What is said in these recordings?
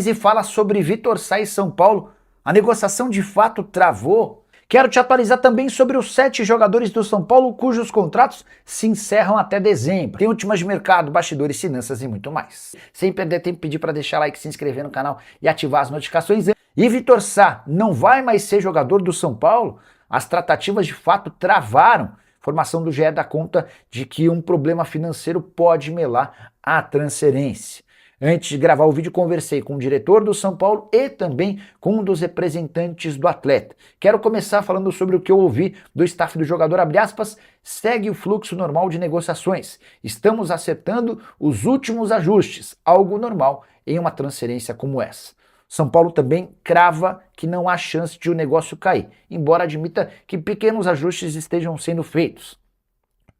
E fala sobre Vitor Sá e São Paulo. A negociação de fato travou. Quero te atualizar também sobre os 7 jogadores do São Paulo cujos contratos se encerram até dezembro. Tem últimas de mercado, bastidores, finanças e muito mais. Sem perder tempo, pedir para deixar like, se inscrever no canal e ativar as notificações. E Vitor Sá não vai mais ser jogador do São Paulo? As tratativas de fato travaram. Informação do GE dá conta de que um problema financeiro pode melar a transferência. Antes de gravar o vídeo, conversei com o diretor do São Paulo e também com um dos representantes do atleta. Quero começar falando sobre o que eu ouvi do staff do jogador, abre aspas, segue o fluxo normal de negociações. Estamos acertando os últimos ajustes, algo normal em uma transferência como essa. São Paulo também crava que não há chance de o negócio cair, embora admita que pequenos ajustes estejam sendo feitos. O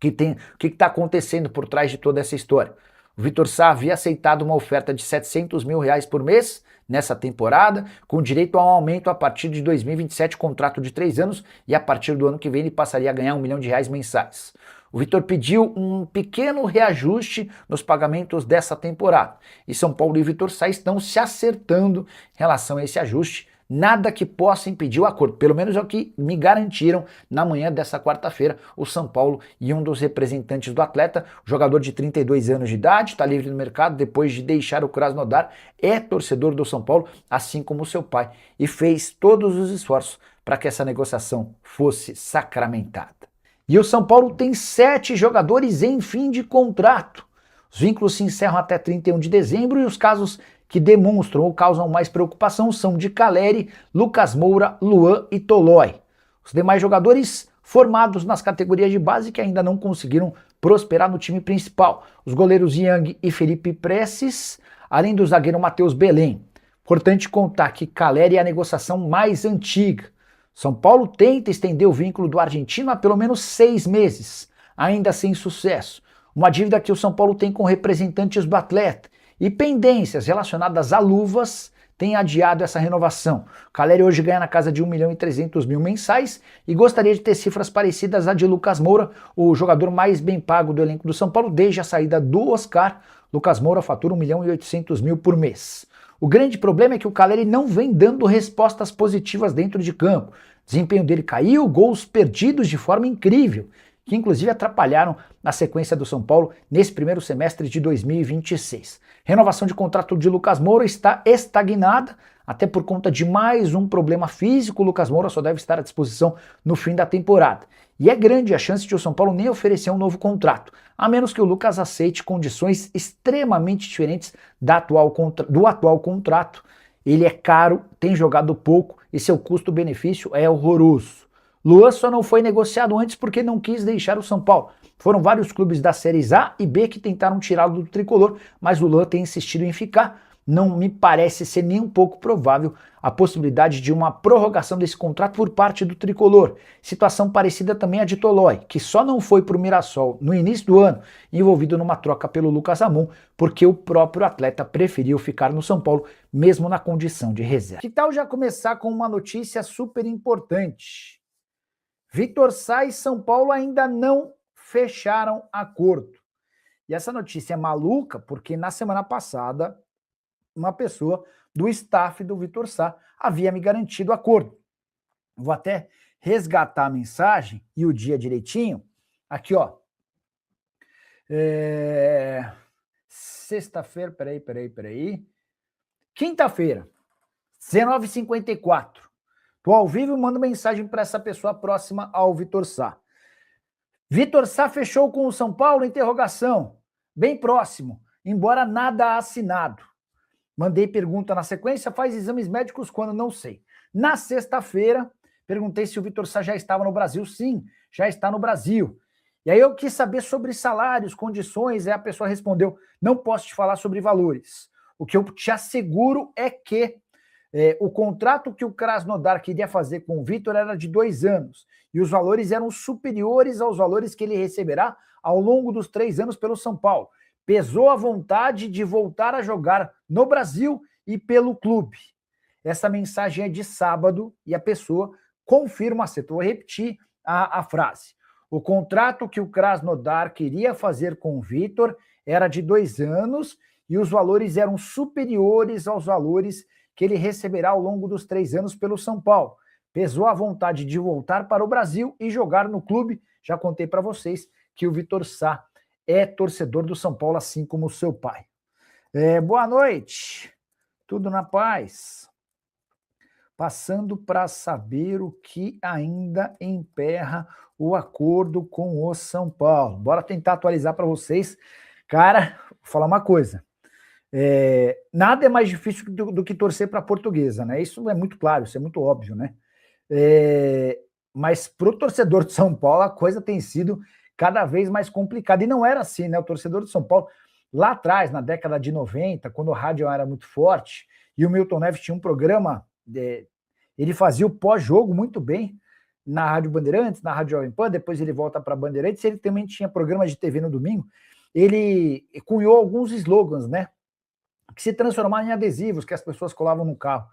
que está acontecendo por trás de toda essa história? O Vitor Sá havia aceitado uma oferta de R$700 mil por mês nessa temporada, com direito a um aumento a partir de 2027, contrato de 3 anos, e a partir do ano que vem ele passaria a ganhar R$1 milhão mensais. O Vitor pediu um pequeno reajuste nos pagamentos dessa temporada, e São Paulo e Vitor Sá estão se acertando em relação a esse ajuste. Nada que possa impedir o acordo, pelo menos é o que me garantiram na manhã dessa quarta-feira, o São Paulo e um dos representantes do atleta, o jogador de 32 anos de idade, está livre no mercado depois de deixar o Krasnodar, é torcedor do São Paulo, assim como seu pai, e fez todos os esforços para que essa negociação fosse sacramentada. E o São Paulo tem 7 jogadores em fim de contrato. Os vínculos se encerram até 31 de dezembro e os casos que demonstram ou causam mais preocupação são de Caleri, Lucas Moura, Luan e Tolói. Os demais jogadores formados nas categorias de base que ainda não conseguiram prosperar no time principal. Os goleiros Yang e Felipe Presses, além do zagueiro Matheus Belém. Importante contar que Caleri é a negociação mais antiga. São Paulo tenta estender o vínculo do argentino há pelo menos 6 meses, ainda sem sucesso. Uma dívida que o São Paulo tem com representantes do atleta. E pendências relacionadas a luvas têm adiado essa renovação. O Caleri hoje ganha na casa de R$1.300.000 mensais e gostaria de ter cifras parecidas à de Lucas Moura, o jogador mais bem pago do elenco do São Paulo desde a saída do Oscar. Lucas Moura fatura R$1.800.000 por mês. O grande problema é que o Caleri não vem dando respostas positivas dentro de campo. O desempenho dele caiu, gols perdidos de forma incrível, que inclusive atrapalharam na sequência do São Paulo nesse primeiro semestre de 2026. Renovação de contrato de Lucas Moura está estagnada, até por conta de mais um problema físico. O Lucas Moura só deve estar à disposição no fim da temporada. E é grande a chance de o São Paulo nem oferecer um novo contrato, a menos que o Lucas aceite condições extremamente diferentes do atual contrato. Ele é caro, tem jogado pouco e seu custo-benefício é horroroso. Luan só não foi negociado antes porque não quis deixar o São Paulo. Foram vários clubes das séries A e B que tentaram tirá-lo do tricolor, mas o Luan tem insistido em ficar. Não me parece ser nem um pouco provável a possibilidade de uma prorrogação desse contrato por parte do tricolor. Situação parecida também a de Tolói, que só não foi para o Mirassol no início do ano, envolvido numa troca pelo Lucas Ramon, porque o próprio atleta preferiu ficar no São Paulo, mesmo na condição de reserva. Que tal já começar com uma notícia super importante? Vitor Sá e São Paulo ainda não fecharam acordo. E essa notícia é maluca porque na semana passada uma pessoa do staff do Vitor Sá havia me garantido acordo. Vou até resgatar a mensagem e o dia direitinho. Aqui, ó. Sexta-feira, peraí. Quinta-feira, 19h54. Tô ao vivo e mando mensagem para essa pessoa próxima ao Vitor Sá. Vitor Sá fechou com o São Paulo? Interrogação. Bem próximo, embora nada assinado. Mandei pergunta na sequência, faz exames médicos quando? Não sei. Na sexta-feira, perguntei se o Vitor Sá já estava no Brasil. Sim, já está no Brasil. E aí eu quis saber sobre salários, condições, e a pessoa respondeu, não posso te falar sobre valores. O que eu te asseguro é que o contrato que o Krasnodar queria fazer com o Vitor era de 2 anos, e os valores eram superiores aos valores que ele receberá ao longo dos 3 anos pelo São Paulo. Pesou a vontade de voltar a jogar no Brasil e pelo clube. Essa mensagem é de sábado e a pessoa confirma, acertou. Vou repetir a frase. O contrato que o Krasnodar queria fazer com o Vitor era de 2 anos e os valores eram superiores aos valores que ele receberá ao longo dos 3 anos pelo São Paulo. Pesou a vontade de voltar para o Brasil e jogar no clube. Já contei para vocês que o Vitor Sá é torcedor do São Paulo, assim como o seu pai. Boa noite, tudo na paz. Passando para saber o que ainda emperra o acordo com o São Paulo. Bora tentar atualizar para vocês. Cara, vou falar uma coisa. Nada é mais difícil do que torcer para a Portuguesa, né? Isso é muito claro, isso é muito óbvio, né? Mas para o torcedor de São Paulo a coisa tem sido cada vez mais complicada. E não era assim, né? O torcedor de São Paulo, lá atrás, na década de 90, quando o rádio era muito forte, e o Milton Neves tinha um programa, ele fazia o pós-jogo muito bem na Rádio Bandeirantes, na Rádio Jovem Pan, depois ele volta para Bandeirantes, ele também tinha programa de TV no domingo, ele cunhou alguns slogans, né? Que se transformaram em adesivos que as pessoas colavam no carro.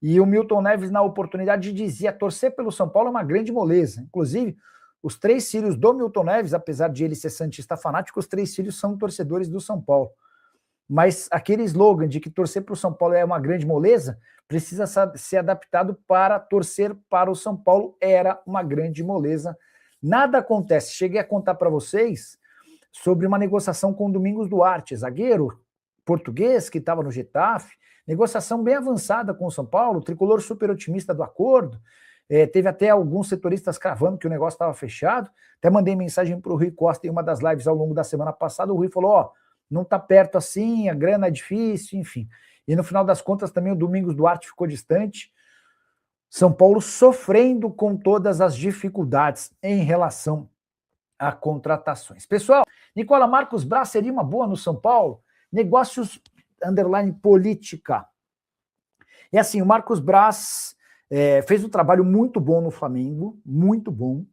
E o Milton Neves, na oportunidade, dizia: torcer pelo São Paulo é uma grande moleza. Inclusive, os 3 filhos do Milton Neves, apesar de ele ser santista fanático, os 3 filhos são torcedores do São Paulo. Mas aquele slogan de que torcer para o São Paulo é uma grande moleza precisa ser adaptado para torcer para o São Paulo era uma grande moleza. Nada acontece. Cheguei a contar para vocês sobre uma negociação com o Domingos Duarte, zagueiro português que estava no Getafe, negociação bem avançada com o São Paulo, o tricolor super otimista do acordo, teve até alguns setoristas cravando que o negócio estava fechado, até mandei mensagem para o Rui Costa em uma das lives ao longo da semana passada, o Rui falou, não está perto assim, a grana é difícil, enfim. E no final das contas também o Domingos Duarte ficou distante, São Paulo sofrendo com todas as dificuldades em relação a contratações. Pessoal, Nicola Marcos Braz seria uma boa no São Paulo? Negócios _ política. E assim, o Marcos Braz fez um trabalho muito bom no Flamengo, muito bom.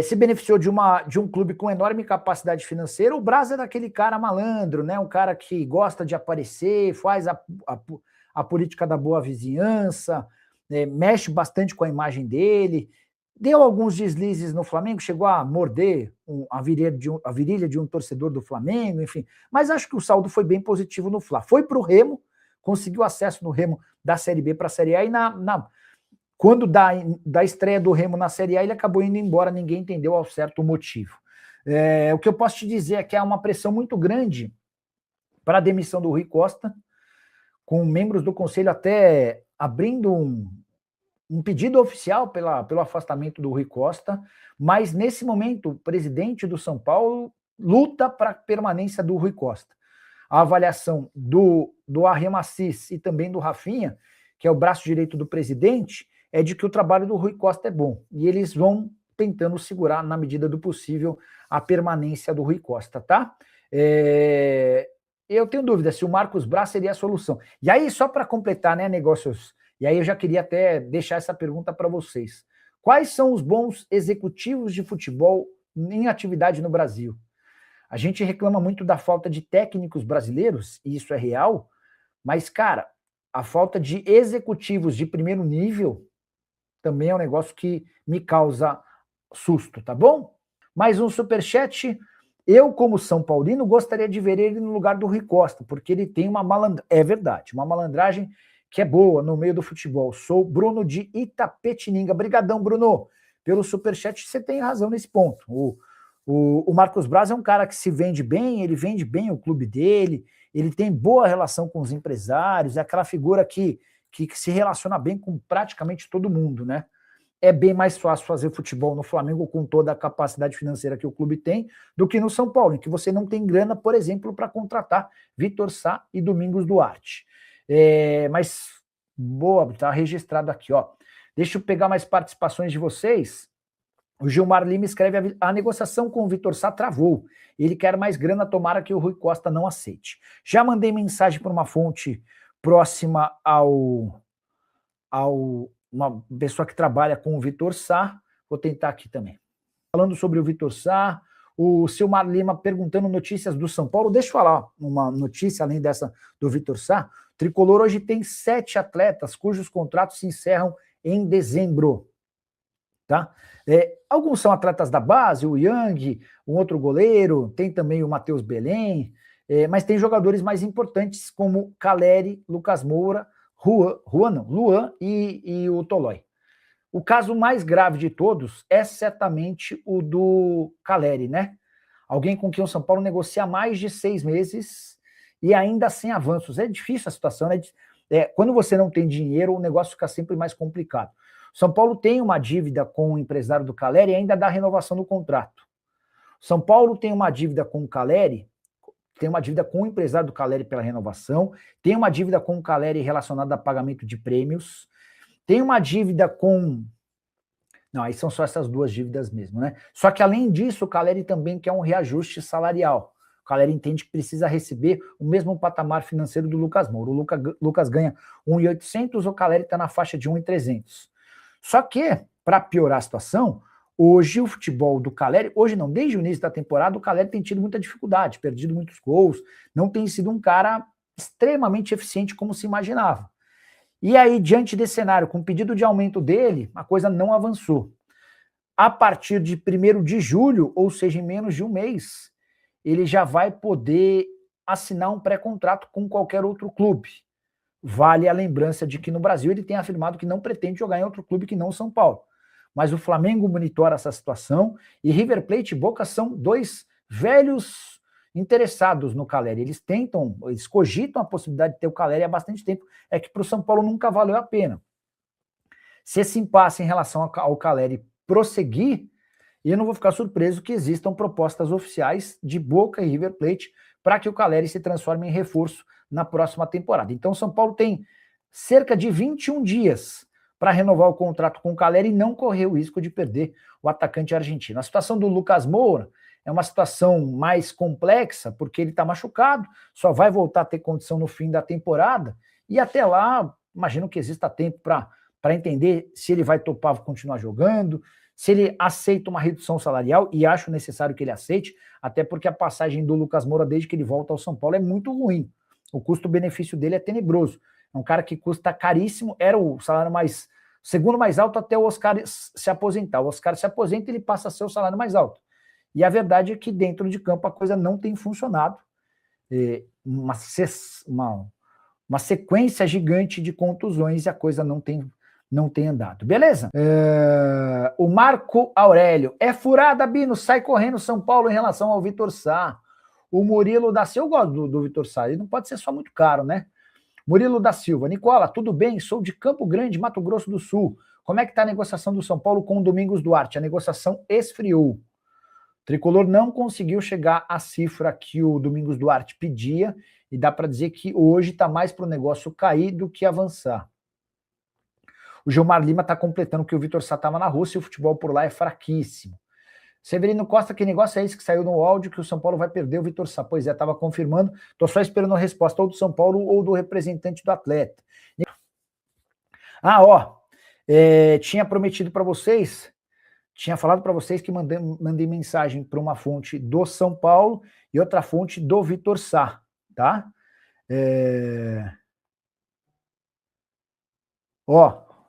Se beneficiou de um clube com enorme capacidade financeira. O Braz é daquele cara malandro, né? Um cara que gosta de aparecer, faz a política da boa vizinhança, mexe bastante com a imagem dele. Deu alguns deslizes no Flamengo, chegou a morder a virilha de um torcedor do Flamengo, enfim. Mas acho que o saldo foi bem positivo no Fla. Foi para o Remo, conseguiu acesso no Remo da Série B para a Série A, e quando da estreia do Remo na Série A, ele acabou indo embora, ninguém entendeu ao certo o motivo. O que eu posso te dizer é que há uma pressão muito grande para a demissão do Rui Costa, com membros do Conselho até abrindo um pedido oficial pelo afastamento do Rui Costa, mas nesse momento o presidente do São Paulo luta para a permanência do Rui Costa. A avaliação do Arrem Assis e também do Rafinha, que é o braço direito do presidente, é de que o trabalho do Rui Costa é bom, e eles vão tentando segurar, na medida do possível, a permanência do Rui Costa, tá? Eu tenho dúvida se o Marcos Braz seria a solução. E aí, só para completar, né, negócios... E aí eu já queria até deixar essa pergunta para vocês. Quais são os bons executivos de futebol em atividade no Brasil? A gente reclama muito da falta de técnicos brasileiros, e isso é real, mas, cara, a falta de executivos de primeiro nível também é um negócio que me causa susto, tá bom? Mais um superchat. Eu, como São Paulino, gostaria de ver ele no lugar do Rui Costa, porque ele tem uma malandragem, é verdade, uma malandragem que é boa no meio do futebol. Sou Bruno de Itapetininga. Brigadão, Bruno, pelo superchat. Você tem razão nesse ponto. O Marcos Braz é um cara que se vende bem, ele vende bem o clube dele, ele tem boa relação com os empresários, é aquela figura que se relaciona bem com praticamente todo mundo, né? É bem mais fácil fazer futebol no Flamengo com toda a capacidade financeira que o clube tem do que no São Paulo, em que você não tem grana, por exemplo, para contratar Vitor Sá e Domingos Duarte. Mas, boa, tá registrado aqui, ó. Deixa eu pegar mais participações de vocês. O Gilmar Lima escreve: a negociação com o Vitor Sá travou. Ele quer mais grana, tomara que o Rui Costa não aceite. Já mandei mensagem para uma fonte próxima uma pessoa que trabalha com o Vitor Sá. Vou tentar aqui também. Falando sobre o Vitor Sá, o Silmar Lima perguntando notícias do São Paulo. Deixa eu falar uma notícia além dessa do Vitor Sá. O Tricolor hoje tem 7 atletas cujos contratos se encerram em dezembro. Tá? Alguns são atletas da base, o Yang, um outro goleiro, tem também o Matheus Belém, mas tem jogadores mais importantes como Caleri, Lucas Moura, Luan e o Tolói. O caso mais grave de todos é certamente o do Caleri, né? Alguém com quem o São Paulo negocia há mais de 6 meses e ainda sem avanços. É difícil a situação, né? Quando você não tem dinheiro, o negócio fica sempre mais complicado. O São Paulo tem uma dívida com o empresário do Caleri e ainda dá renovação do contrato. São Paulo tem uma dívida com o Caleri, tem uma dívida com o empresário do Caleri pela renovação, tem uma dívida com o Caleri relacionada a pagamento de prêmios, tem uma dívida com... Não, aí são só essas duas dívidas mesmo, né? Só que além disso, o Caleri também quer um reajuste salarial. O Caleri entende que precisa receber o mesmo patamar financeiro do Lucas Moura. O Lucas ganha 1.800, o Caleri está na faixa de 1.300. Só que, para piorar a situação, hoje o futebol do Caleri, hoje não, desde o início da temporada, o Caleri tem tido muita dificuldade, perdido muitos gols, não tem sido um cara extremamente eficiente como se imaginava. E aí, diante desse cenário, com o pedido de aumento dele, a coisa não avançou. A partir de 1º de julho, ou seja, em menos de um mês, ele já vai poder assinar um pré-contrato com qualquer outro clube. Vale a lembrança de que no Brasil ele tem afirmado que não pretende jogar em outro clube que não São Paulo. Mas o Flamengo monitora essa situação e River Plate e Boca são dois velhos interessados no Caleri. Eles cogitam a possibilidade de ter o Caleri há bastante tempo. É que para o São Paulo nunca valeu a pena. Se esse impasse em relação ao Caleri prosseguir, eu não vou ficar surpreso que existam propostas oficiais de Boca e River Plate para que o Caleri se transforme em reforço na próxima temporada. Então, São Paulo tem cerca de 21 dias para renovar o contrato com o Caleri e não correr o risco de perder o atacante argentino. A situação do Lucas Moura é uma situação mais complexa, porque ele está machucado, só vai voltar a ter condição no fim da temporada, e até lá, imagino que exista tempo para entender se ele vai topar continuar jogando, se ele aceita uma redução salarial, e acho necessário que ele aceite, até porque a passagem do Lucas Moura desde que ele volta ao São Paulo é muito ruim. O custo-benefício dele é tenebroso. É um cara que custa caríssimo, era o salário segundo mais alto até o Oscar se aposentar. O Oscar se aposenta e ele passa a ser o salário mais alto. E a verdade é que dentro de campo a coisa não tem funcionado. Uma sequência gigante de contusões e a coisa não tem andado. Beleza? O Marco Aurélio. É furada, Bino. Sai correndo São Paulo em relação ao Vitor Sá. O Murilo da Silva. Eu gosto do Vitor Sá. Ele não pode ser só muito caro, né? Murilo da Silva. Nicola, tudo bem? Sou de Campo Grande, Mato Grosso do Sul. Como é que está a negociação do São Paulo com o Domingos Duarte? A negociação esfriou. O Tricolor não conseguiu chegar à cifra que o Domingos Duarte pedia e dá para dizer que hoje está mais para o negócio cair do que avançar. O Gilmar Lima está completando que o Vitor Sá estava na Rússia e o futebol por lá é fraquíssimo. Severino Costa, que negócio é esse que saiu no áudio que o São Paulo vai perder o Vitor Sá? Pois é, estava confirmando, estou só esperando a resposta ou do São Paulo ou do representante do atleta. Tinha prometido para vocês, tinha falado para vocês que mandei mensagem para uma fonte do São Paulo e outra fonte do Vitor Sá, tá?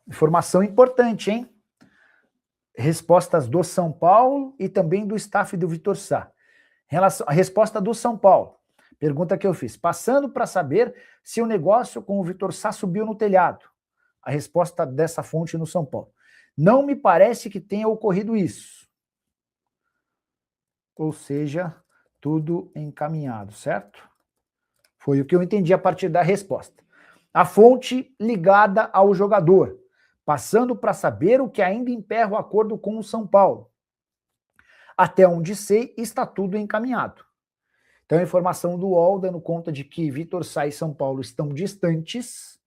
Informação importante, hein? Respostas do São Paulo e também do staff do Vitor Sá. A resposta do São Paulo. Pergunta que eu fiz. Passando para saber se o negócio com o Vitor Sá subiu no telhado. A resposta dessa fonte no São Paulo. Não me parece que tenha ocorrido isso. Ou seja, tudo encaminhado, certo? Foi o que eu entendi a partir da resposta. A fonte ligada ao jogador. Passando para saber o que ainda emperra o acordo com o São Paulo. Até onde sei, está tudo encaminhado. Então, a informação do UOL, dando conta de que Vitor Sá e São Paulo estão distantes,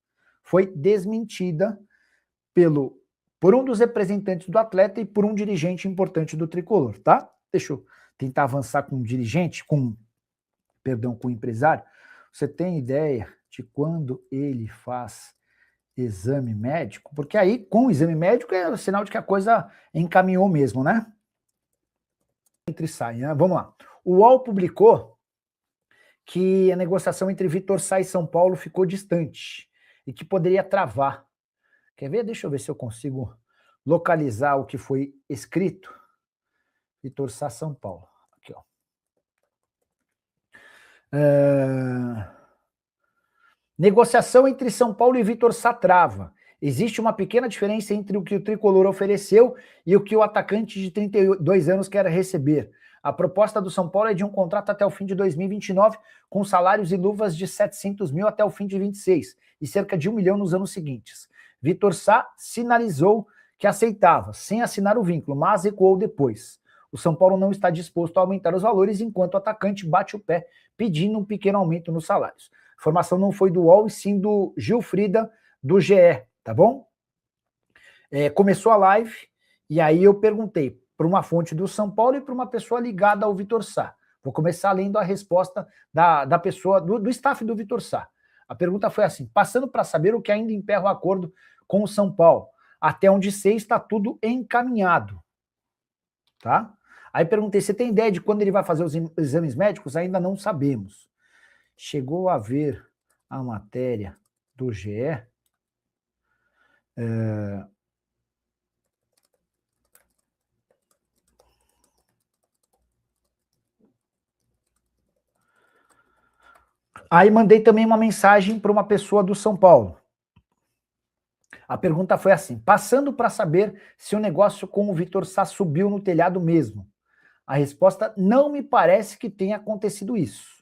foi desmentida por um dos representantes do atleta e por um dirigente importante do Tricolor, tá? Deixa eu tentar avançar com o dirigente, com o empresário. Você tem ideia de quando ele faz exame médico? Porque aí, com o exame médico, é o sinal de que a coisa encaminhou mesmo, né? Entre e sai, né? Vamos lá. O UOL publicou que a negociação entre Vitor Sá e São Paulo ficou distante e que poderia travar. Quer ver? Deixa eu ver se eu consigo localizar o que foi escrito. Vitor Sá, São Paulo. Aqui, ó. Negociação entre São Paulo e Vitor Sá trava. Existe uma pequena diferença entre o que o tricolor ofereceu e o que o atacante de 32 anos quer receber. A proposta do São Paulo é de um contrato até o fim de 2029, com salários e luvas de 700 mil até o fim de 26 e cerca de 1 milhão nos anos seguintes. Vitor Sá sinalizou que aceitava, sem assinar o vínculo, mas recuou depois. O São Paulo não está disposto a aumentar os valores enquanto o atacante bate o pé, pedindo um pequeno aumento nos salários. A informação não foi do UOL, e sim do Gilfrida, do GE, tá bom? Começou a live, e aí eu perguntei para uma fonte do São Paulo e para uma pessoa ligada ao Vitor Sá. Vou começar lendo a resposta da pessoa, do staff do Vitor Sá. A pergunta foi assim: passando para saber o que ainda emperra o acordo com o São Paulo. Até onde sei, está tudo encaminhado. Tá? Aí perguntei: você tem ideia de quando ele vai fazer os exames médicos? Ainda não sabemos. Chegou a ver a matéria do GE? Aí mandei também uma mensagem para uma pessoa do São Paulo. A pergunta foi assim: passando para saber se o negócio com o Vitor Sá subiu no telhado mesmo. A resposta: não me parece que tenha acontecido isso.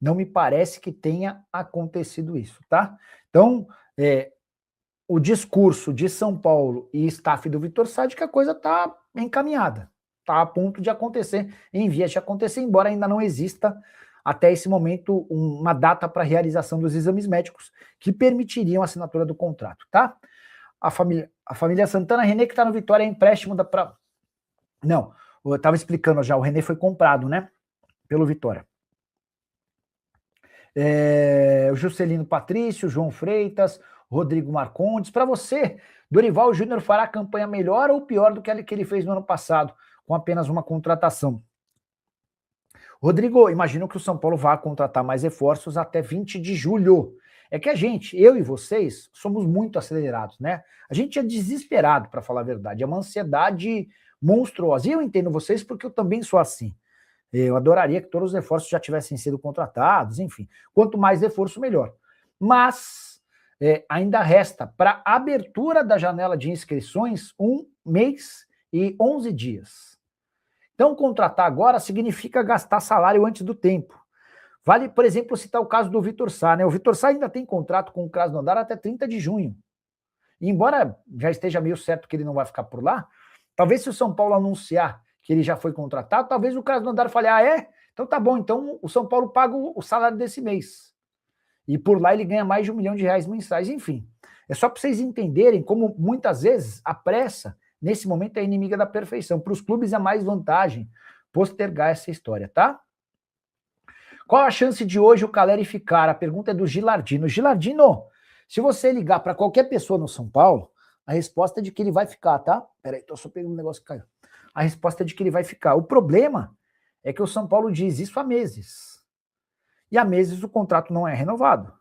Não me parece que tenha acontecido isso, tá? Então, o discurso de São Paulo e staff do Vitor Sá de que a coisa está encaminhada, está a ponto de acontecer, em vias de acontecer, embora ainda não exista até esse momento uma data para realização dos exames médicos que permitiriam a assinatura do contrato, tá? A família Santana, René que está no Vitória, é empréstimo da... Não, eu estava explicando já, o René foi comprado, né, pelo Vitória. O Juscelino Patrício, João Freitas, Rodrigo Marcondes. Para você, Dorival Júnior fará campanha melhor ou pior do que ele fez no ano passado, com apenas uma contratação? Rodrigo, imagino que o São Paulo vá contratar mais reforços até 20 de julho. É que eu e vocês, somos muito acelerados, né? A gente é desesperado, para falar a verdade. É uma ansiedade monstruosa. E eu entendo vocês porque eu também sou assim. Eu adoraria que todos os reforços já tivessem sido contratados, enfim. Quanto mais reforço, melhor. Mas ainda resta, para a abertura da janela de inscrições, 1 mês e 11 dias. Então, contratar agora significa gastar salário antes do tempo. Vale, por exemplo, citar o caso do Vitor Sá, né? O Vitor Sá ainda tem contrato com o Krasnodar até 30 de junho. E embora já esteja meio certo que ele não vai ficar por lá, talvez se o São Paulo anunciar que ele já foi contratado, talvez o Krasnodar fale: ah, é? Então tá bom, então o São Paulo paga o salário desse mês. E por lá ele ganha mais de R$1 milhão mensais. Enfim, é só para vocês entenderem como muitas vezes a pressa, nesse momento, é inimiga da perfeição. Para os clubes é mais vantagem postergar essa história, tá? Qual a chance de hoje o Caleri ficar? A pergunta é do Gilardino. Gilardino, se você ligar para qualquer pessoa no São Paulo, a resposta é de que ele vai ficar, tá? Peraí, tô só pegando um negócio que caiu. A resposta é de que ele vai ficar. O problema é que o São Paulo diz isso há meses. E há meses o contrato não é renovado.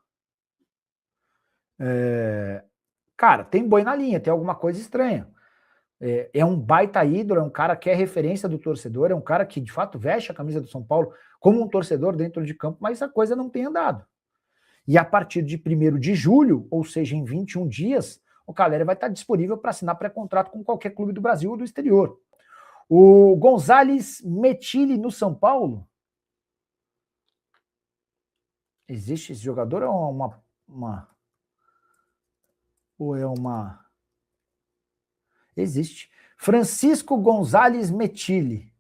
Cara, tem boi na linha, tem alguma coisa estranha. É um baita ídolo, é um cara que é referência do torcedor, é um cara que de fato veste a camisa do São Paulo como um torcedor dentro de campo, mas a coisa não tem andado. E a partir de 1º de julho, ou seja, em 21 dias, o Caleri vai estar disponível para assinar pré-contrato com qualquer clube do Brasil ou do exterior. O Gonzales Metilli no São Paulo. Existe esse jogador ou é uma... Existe. Francisco Gonzales Metilli.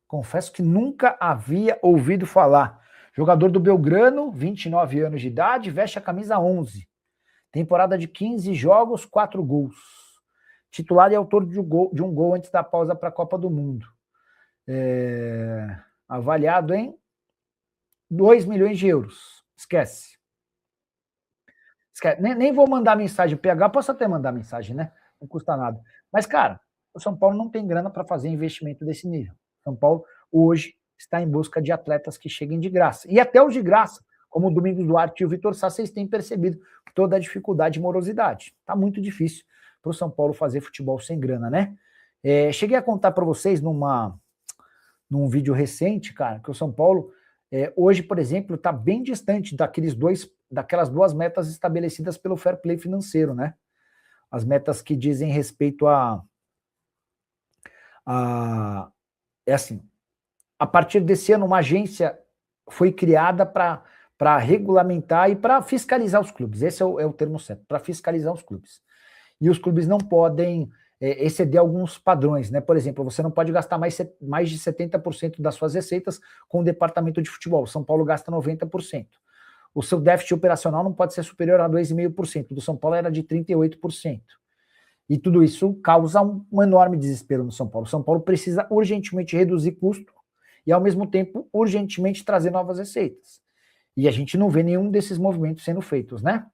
Confesso que nunca havia ouvido falar. Jogador do Belgrano, 29 anos de idade, veste a camisa 11. Temporada de 15 jogos, 4 gols. Titular e autor de um gol antes da pausa para a Copa do Mundo. Avaliado em 2 milhões de euros. Esquece. Nem vou mandar mensagem PH, posso até mandar mensagem, né? Não custa nada. Mas, cara, o São Paulo não tem grana para fazer investimento desse nível. São Paulo, hoje, está em busca de atletas que cheguem de graça. E até os de graça, como o Domingos Duarte e o Vitor Sá, vocês têm percebido toda a dificuldade e morosidade. Está muito difícil para o São Paulo fazer futebol sem grana, né? Cheguei a contar para vocês num vídeo recente, cara, que o São Paulo hoje, por exemplo, está bem distante daquelas duas metas estabelecidas pelo fair play financeiro, né? As metas que dizem respeito é assim, a partir desse ano, uma agência foi criada para regulamentar e para fiscalizar os clubes. Esse é o termo certo, para fiscalizar os clubes. E os clubes não podem exceder alguns padrões, né? Por exemplo, você não pode gastar mais de 70% das suas receitas com o departamento de futebol. São Paulo gasta 90%. O seu déficit operacional não pode ser superior a 2,5%. Do São Paulo era de 38%. E tudo isso causa um enorme desespero no São Paulo. O São Paulo precisa urgentemente reduzir custo e, ao mesmo tempo, urgentemente trazer novas receitas. E a gente não vê nenhum desses movimentos sendo feitos, né?